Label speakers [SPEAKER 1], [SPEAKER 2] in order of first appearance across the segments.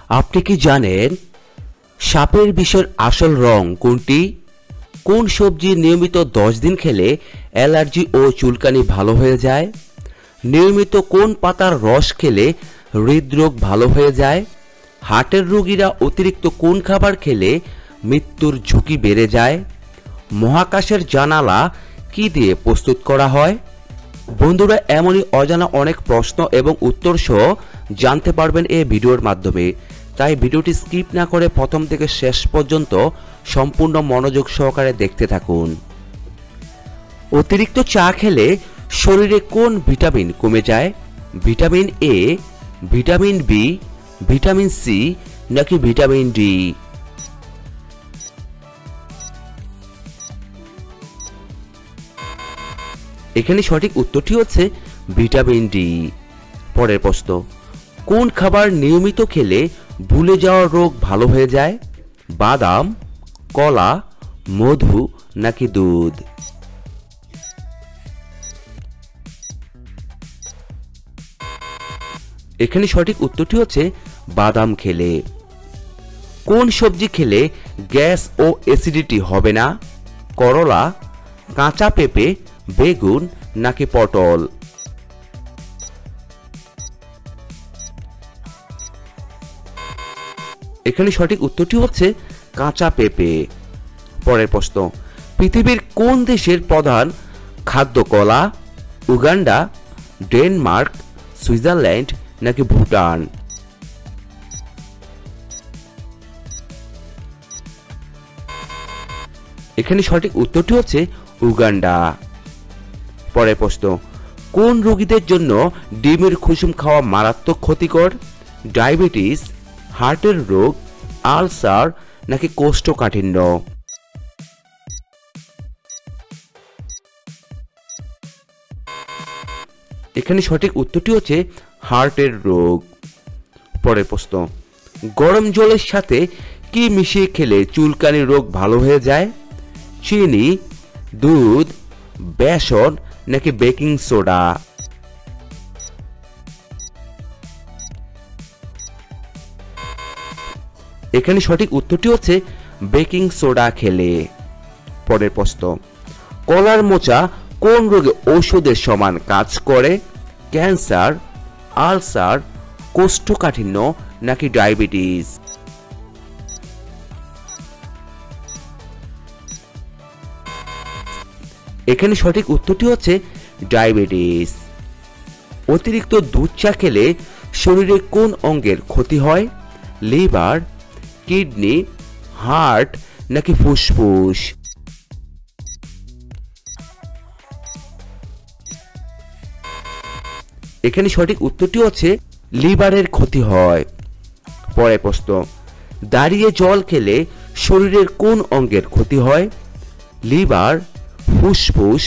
[SPEAKER 1] আপনি কি জানেন সাপের বিষের আসল রং কোনটি? কোন সবজি নিয়মিত 10 দিন খেলে অ্যালার্জি ও চুলকানি ভালো হয়ে যায়? নিয়মিত কোন পাতার রস খেলে হৃদরোগ ভালো হয়ে যায়? হার্টের রোগীরা অতিরিক্ত কোন খাবার খেলে মৃত্যুর ঝুঁকি বেড়ে যায়? মহাকাশের জানালা কি দিয়ে প্রস্তুত করা হয়? বন্ধুরা, এমনই অজানা অনেক প্রশ্ন এবং উত্তর সহ জানতে পারবেন এই ভিডিওর মাধ্যমে। তাই ভিডিওটি স্কিপ না করে প্রথম থেকে শেষ পর্যন্ত সম্পূর্ণ মনোযোগ সহকারে দেখতে থাকুন। অতিরিক্ত চা খেলে শরীরে কোন ভিটামিন কমে যায়? Vitamin A, vitamin B, vitamin C নাকি ভিটামিন ডি? এখানে সঠিক উত্তরটি হচ্ছে ভিটামিন ডি। পরের প্রশ্ন, কোন খাবার নিয়মিত খেলে ভুলে যাওয়ার রোগ ভালো হয়ে যায়? বাদাম, কলা, মধু নাকি দুধ? এখানে সঠিক উত্তরটি হচ্ছে বাদাম খেলে। কোন সবজি খেলে গ্যাস ও অ্যাসিডিটি হবে না? করলা, কাঁচা পেঁপে, বেগুন নাকি পটল? এখানে সঠিক উত্তরটি হচ্ছে কাঁচা পেঁপে। পরের প্রশ্ন, পৃথিবীর কোন দেশের প্রধান খাদ্য কলা? উগান্ডা, ডেনমার্ক, সুইজারল্যান্ড নাকি ভুটান? এখানে সঠিক উত্তরটি হচ্ছে উগান্ডা। পরের প্রশ্ন, কোন রোগীদের জন্য ডিমের কুসুম খাওয়া মারাত্মক ক্ষতিকর? ডায়াবেটিস, হার্টের রোগ, আলসার নাকি কোষ্ঠকাঠিন্য? এখানে সঠিক উত্তরটি হচ্ছে হার্টের রোগ। পরের প্রশ্ন, গরম জলের সাথে কি মিশিয়ে খেলে চুলকানি রোগ ভালো হয়ে যায়? চিনি, দুধ, বেসন নাকি বেকিং সোডা? এখানে সঠিক উত্তরটি হচ্ছে বেকিং সোডা খেলে। পরের প্রশ্ন, কলার মোচা কোন রোগে ঔষধের সমান কাজ করে? ক্যান্সার, আলসার, কোষ্ঠকাঠিন্য নাকি ডায়াবেটিস? এখানে সঠিক উত্তরটি হচ্ছে ডায়াবেটিস। অতিরিক্ত দুধ চা খেলে শরীরে কোন অঙ্গের ক্ষতি হয়? লিভার, কিডনি, হার্ট নাকি ফুসফুস? এখানে সঠিক উত্তরটি হচ্ছে লিভারের ক্ষতি হয়। পরের প্রশ্ন, দাঁড়িয়ে জল খেলে শরীরের কোন অঙ্গের ক্ষতি হয়? লিভার, ফুসফুস,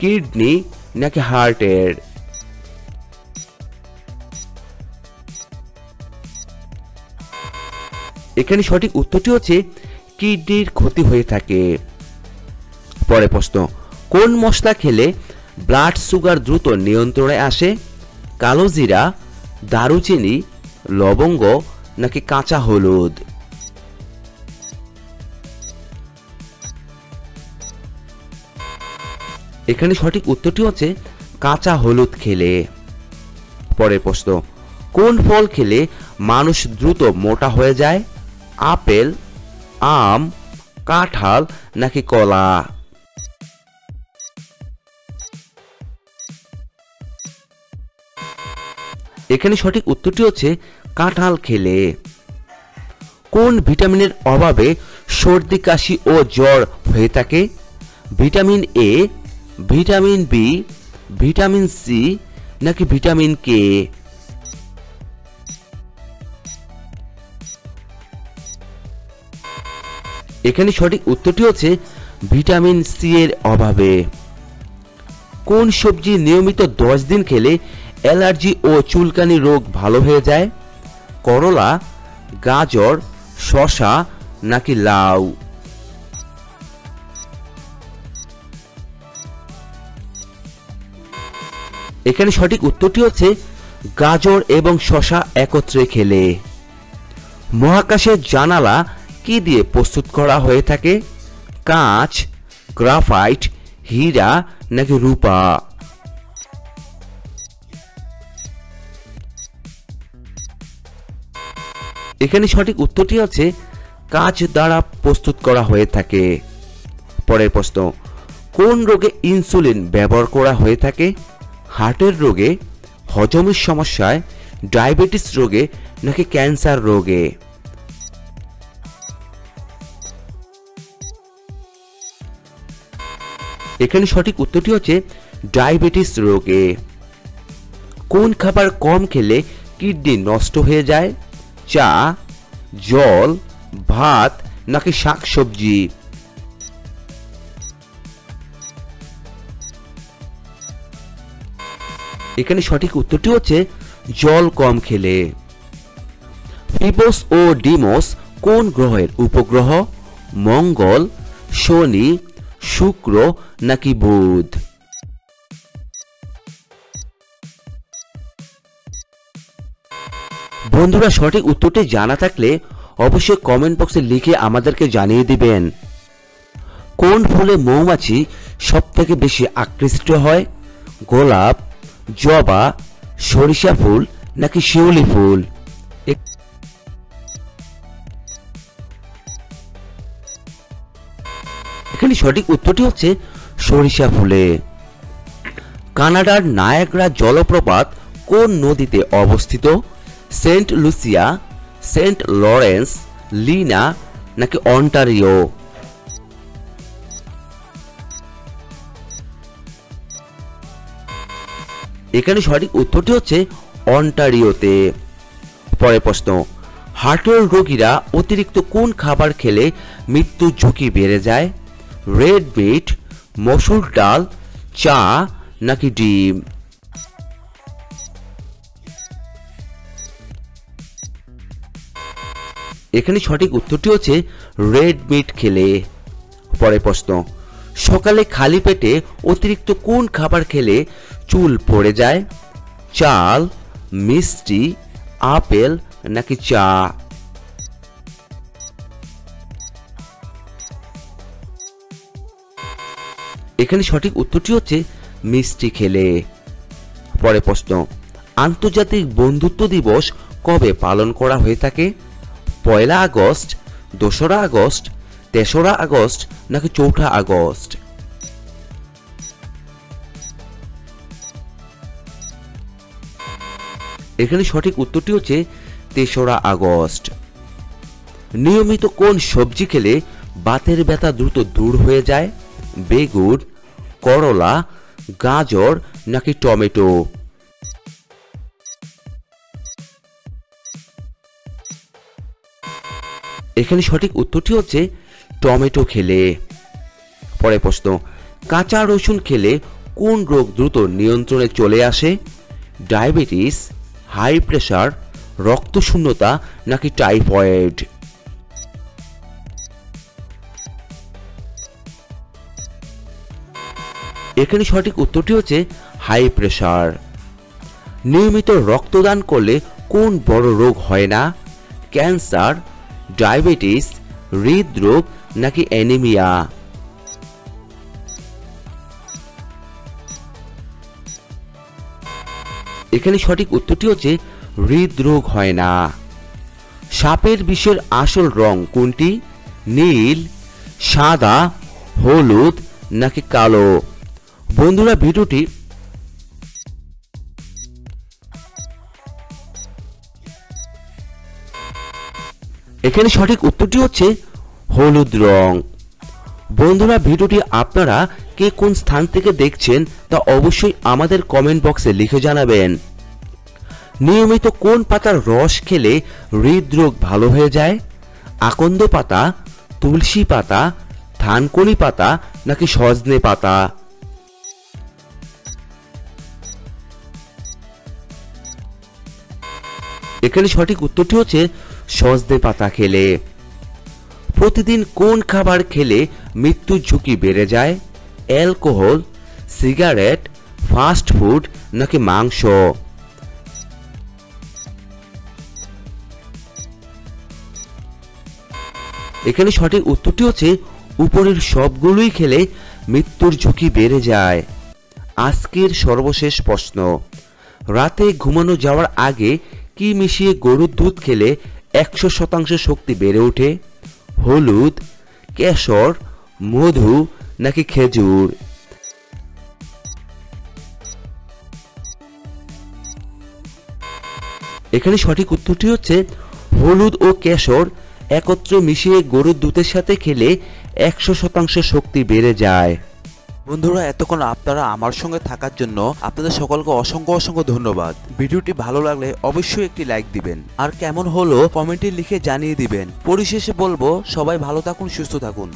[SPEAKER 1] কিডনি নাকি হার্টের? এখানে সঠিক উত্তরটি হচ্ছে কিডনির ক্ষতি হয়ে থাকে। পরের প্রশ্ন, কোন মশলা খেলে ব্লাড সুগার দ্রুত নিয়ন্ত্রণে আসে? কালো জিরা, দারুচিনি, লবঙ্গ নাকি কাঁচা হলুদ? এখানে সঠিক উত্তরটি হচ্ছে কাঁচা হলুদ খেলে। পরের প্রশ্ন, কোন ফল খেলে মানুষ দ্রুত মোটা হয়ে যায়? আপেল, আম, কাঁঠাল নাকি কলা? এখানে সঠিক উত্তরটি হচ্ছে কাঁঠাল খেলে। কোন ভিটামিনের অভাবে সর্দি, কাশি ও জ্বর হয়ে থাকে? Vitamin A, vitamin B, vitamin C নাকি ভিটামিন কে? এখানে সঠিক উত্তরটি হচ্ছে ভিটামিন সি এর অভাবে। কোন সবজি নিয়মিত 10 দিন খেলে অ্যালার্জি ও চুলকানি রোগ ভালো হয়ে যায়? করলা, গাজর, শসা নাকি লাউ? এখানে সঠিক উত্তরটি হচ্ছে গাজর এবং শসা একত্রে খেলে। মহাকাশের জানালা কি দিয়ে প্রস্তুত করা হয়ে থাকে? কাঁচ, গ্রাফাইট, হীরা নাকি রূপা? এখানে সঠিক উত্তরটি হচ্ছে কাঁচ দ্বারা প্রস্তুত করা হয়ে থাকে। পরের প্রশ্ন, কোন রোগে ইনসুলিন ব্যবহার করা হয়ে থাকে? হার্টের রোগে, হজমের সমস্যায়, ডায়াবেটিস রোগে নাকি ক্যান্সার রোগে? এখানে সঠিক উত্তরটি হচ্ছে ডায়াবেটিস রোগে। কোন খাবার কম খেলে কিডনি নষ্ট হয়ে যায়? চা, জল, ভাত নাকি শাকসবজি? এখানে সঠিক উত্তরটি হচ্ছে জল কম খেলে। ফিবস ও ডিমোস কোন গ্রহের উপগ্রহ? মঙ্গল, শনি, শুক্র নাকি বুধ? বন্ধুরা, সঠিক উত্তরটি জানা থাকলে অবশ্যই কমেন্ট বক্সে লিখে আমাদেরকে জানিয়ে দিবেন। কোন ফুলে মৌমাছি সবথেকে বেশি আকৃষ্ট হয়? গোলাপ, জবা, সরিষা ফুল নাকি শিউলি ফুল? এখানে সঠিক উত্তরটি হচ্ছে সরিষা ফুলে। কানাডার নায়াগ্রা জলপ্রপাত কোন নদীতে অবস্থিত? Saint Lucia, Saint Lawrence, Lena নাকি অন্টারিও? এখানে সঠিক উত্তরটি হচ্ছে অন্টারিওতে। পরের প্রশ্ন, হার্টের রোগীরা অতিরিক্ত কোন খাবার খেলে মৃত্যুর ঝুঁকি বেড়ে যায়? রেড মিট, মসুর ডাল, চা নাকি ডিম? এখানে সঠিক উত্তরটি হচ্ছে রেড মিট খেলে। পরের প্রশ্ন, সকালে খালি পেটে অতিরিক্ত কোন খাবার খেলে চুল পড়ে যায়? চাল, মিষ্টি, আপেল নাকি চা? এখানে সঠিক উত্তরটি হচ্ছে মিষ্টি খেলে। পরের প্রশ্ন, আন্তর্জাতিক বন্ধুত্ব দিবস কবে পালন করা হয়ে থাকে? 1 আগস্ট, 2 আগস্ট, 3 আগস্ট নাকি 4 আগস্ট? এখানে সঠিক উত্তরটি হচ্ছে 3 আগস্ট। নিয়মিত কোন সবজি খেলে বাতের ব্যথা দ্রুত দূর হয়ে যায়? বেগুন, করলা, গাজর নাকি টমেটো? এখানে সঠিক উত্তরটি হচ্ছে টমেটো খেলে। পরের প্রশ্ন, কাঁচা রসুন খেলে কোন রোগ দ্রুত নিয়ন্ত্রণে চলে আসে? ডায়াবেটিস, হাই প্রেসার, রক্তশূন্যতা নাকি টাইফয়েড? এখানে সঠিক উত্তরটি হচ্ছে হাই প্রেসার। নিয়মিত রক্তদান করলে কোন বড় রোগ হয় না? ক্যান্সার, ডায়াবেটিস, হৃদরোগ নাকি অ্যানিমিয়া? এখানে সঠিক উত্তরটি হচ্ছে হৃদরোগ হয় না। সাপের বিষের আসল রং কোনটি? নীল, সাদা, হলুদ নাকি কালো? বন্ধুরা, ভিডিওটি এখানে সঠিক উত্তরটি হচ্ছে হলুদ রং। বন্ধুরা, ভিডিওটি আপনারা কে কোন স্থান থেকে দেখছেন তা অবশ্যই আমাদের কমেন্ট বক্সে লিখে জানাবেন। নিয়মিত কোন পাতার রস খেলে হৃদরোগ ভালো হয়ে যায়? আকন্দ পাতা, তুলসী পাতা, থানকুনি পাতা নাকি সজনে পাতা? এখানে সঠিক উত্তরটি হচ্ছে সজনে পাতা খেলে। প্রতিদিন কোন খাবার খেলে মৃত্যুর ঝুঁকি বেড়ে যায়? অ্যালকোহল, সিগারেট, ফাস্ট ফুড নাকি মাংস? এখানে সঠিক উত্তরটি হচ্ছে উপরের সবগুলোই খেলে মৃত্যুর ঝুঁকি বেড়ে যায়। আজকের সর্বশেষ প্রশ্ন, রাতে ঘুমানো যাওয়ার আগে কি মিশিয়ে গরুর দুধ খেলে 100% শক্তি বেড়ে ওঠে? হলুদ, কেশর, মধু নাকি খেজুর? এখানে সঠিক উত্তরটি হচ্ছে হলুদ ও কেশর একত্রে মিশিয়ে গরুর দুধের সাথে খেলে 100% শক্তি বেড়ে যায়।
[SPEAKER 2] বন্ধুরা, এতক্ষণ আপনারা আমার সঙ্গে থাকার জন্য আপনাদের সকলকে অসংখ্য অসংখ্য ধন্যবাদ। ভিডিওটি ভালো লাগলে অবশ্যই একটি লাইক দিবেন, আর কেমন হলো কমেন্টে লিখে জানিয়ে দিবেন। পরিশেষে বলবো, সবাই ভালো থাকুন, সুস্থ থাকুন।